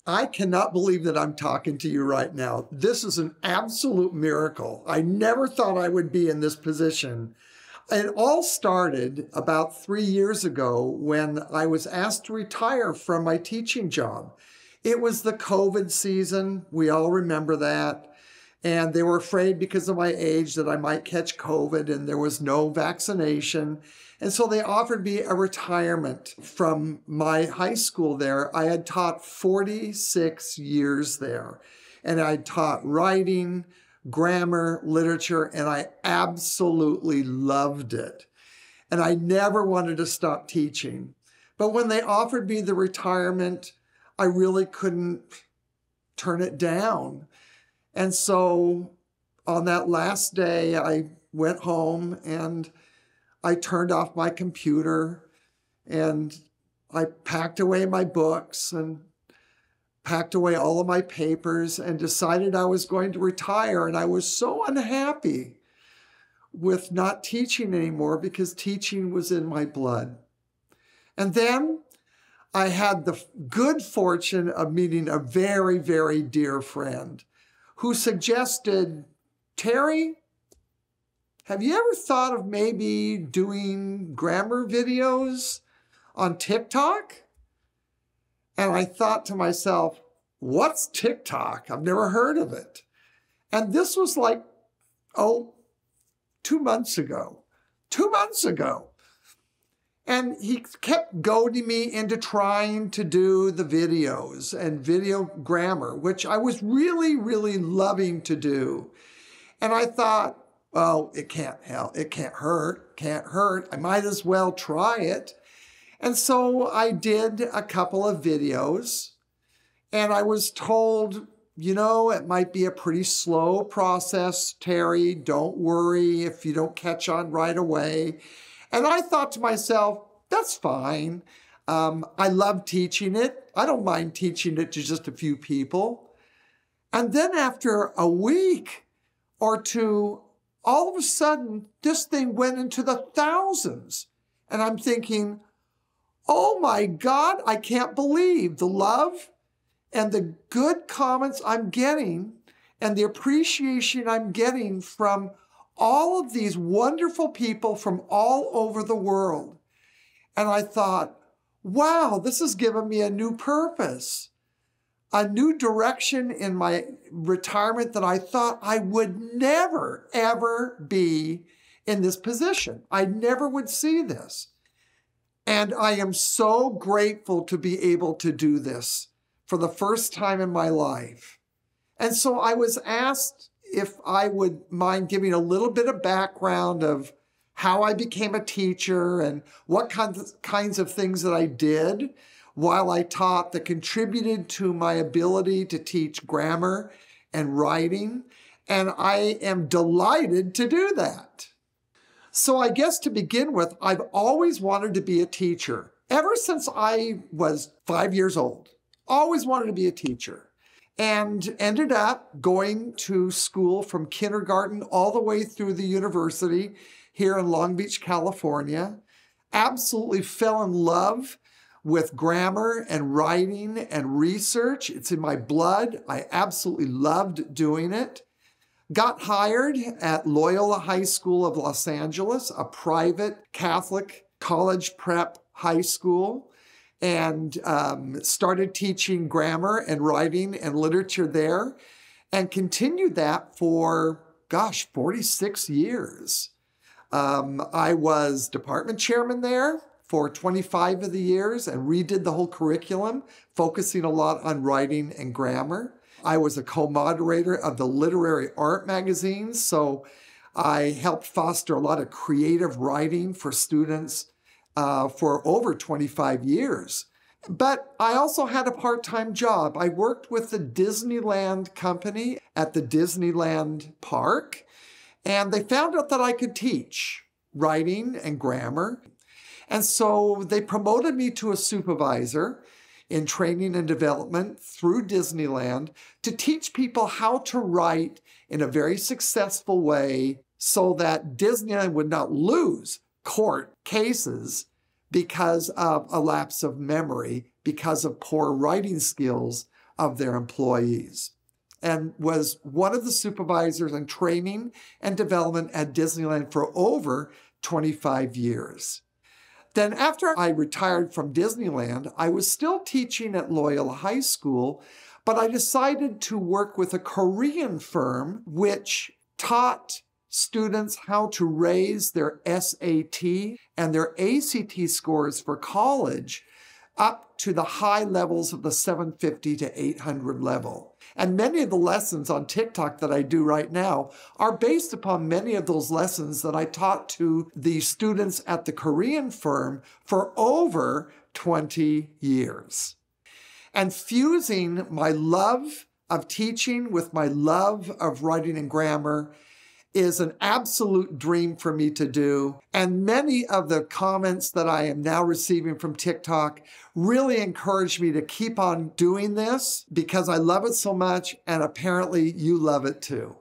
I cannot believe that I'm talking to you right now. This is an absolute miracle. I never thought I would be in this position. It all started about 3 years ago when I was asked to retire from my teaching job. It was the COVID season. We all remember that. And they were afraid because of my age that I might catch COVID, and there was no vaccination. And so they offered me a retirement from my high school there. I had taught 46 years there, and I taught writing, grammar, literature, and I absolutely loved it. And I never wanted to stop teaching. But when they offered me the retirement, I really couldn't turn it down. And so on that last day, I went home and I turned off my computer and I packed away my books and packed away all of my papers and decided I was going to retire. And I was so unhappy with not teaching anymore because teaching was in my blood. And then I had the good fortune of meeting a very, very dear friend who suggested, Terry, have you ever thought of maybe doing grammar videos on TikTok? And I thought to myself, what's TikTok? I've never heard of it. And this was like, 2 months ago. 2 months ago. And he kept goading me into trying to do the videos and video grammar, which I was really, really loving to do. And I thought, oh, it can't help. It can't hurt. I might as well try it. And so I did a couple of videos, and I was told, you know, it might be a pretty slow process, Terry. Don't worry if you don't catch on right away. And I thought to myself, that's fine. I love teaching it. I don't mind teaching it to just a few people. And then after a week or two, all of a sudden, this thing went into the thousands. And I'm thinking, oh my God, I can't believe the love and the good comments I'm getting and the appreciation I'm getting from all of these wonderful people from all over the world. And I thought, wow, this has given me a new purpose, a new direction in my retirement that I thought I would never, ever be in this position. I never would see this. And I am so grateful to be able to do this for the first time in my life. And so I was asked if I would mind giving a little bit of background of how I became a teacher and what kinds of things that I did while I taught that contributed to my ability to teach grammar and writing. And I am delighted to do that. So I guess to begin with, I've always wanted to be a teacher. Ever since I was 5 years old, always wanted to be a teacher. And ended up going to school from kindergarten all the way through the university here in Long Beach, California. Absolutely fell in love with grammar and writing and research. It's in my blood. I absolutely loved doing it. Got hired at Loyola High School of Los Angeles, a private Catholic college prep high school, and started teaching grammar and writing and literature there, and continued that for, 46 years. I was department chairman there for 25 of the years and redid the whole curriculum, focusing a lot on writing and grammar. I was a co-moderator of the literary art magazines, so I helped foster a lot of creative writing for students for over 25 years. But I also had a part-time job. I worked with the Disneyland company at the Disneyland park, and they found out that I could teach writing and grammar. And so they promoted me to a supervisor in training and development through Disneyland to teach people how to write in a very successful way so that Disneyland would not lose court cases because of a lapse of memory, because of poor writing skills of their employees and was one of the supervisors in training and development at Disneyland for over 25 years. Then after I retired from Disneyland, I was still teaching at Loyola High School, but I decided to work with a Korean firm which taught students how to raise their SAT and their ACT scores for college up to the high levels of the 750 to 800 level. And many of the lessons on TikTok that I do right now are based upon many of those lessons that I taught to the students at the Korean firm for over 20 years. And fusing my love of teaching with my love of writing and grammar is an absolute dream for me to do. And many of the comments that I am now receiving from TikTok really encourage me to keep on doing this because I love it so much, and apparently you love it too.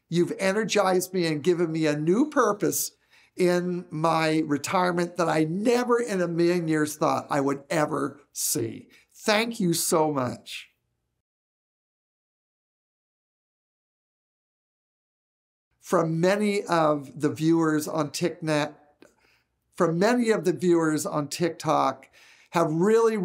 You've energized me and given me a new purpose in my retirement that I never in a million years thought I would ever see. Thank you so much. From many of the viewers on TikTok have really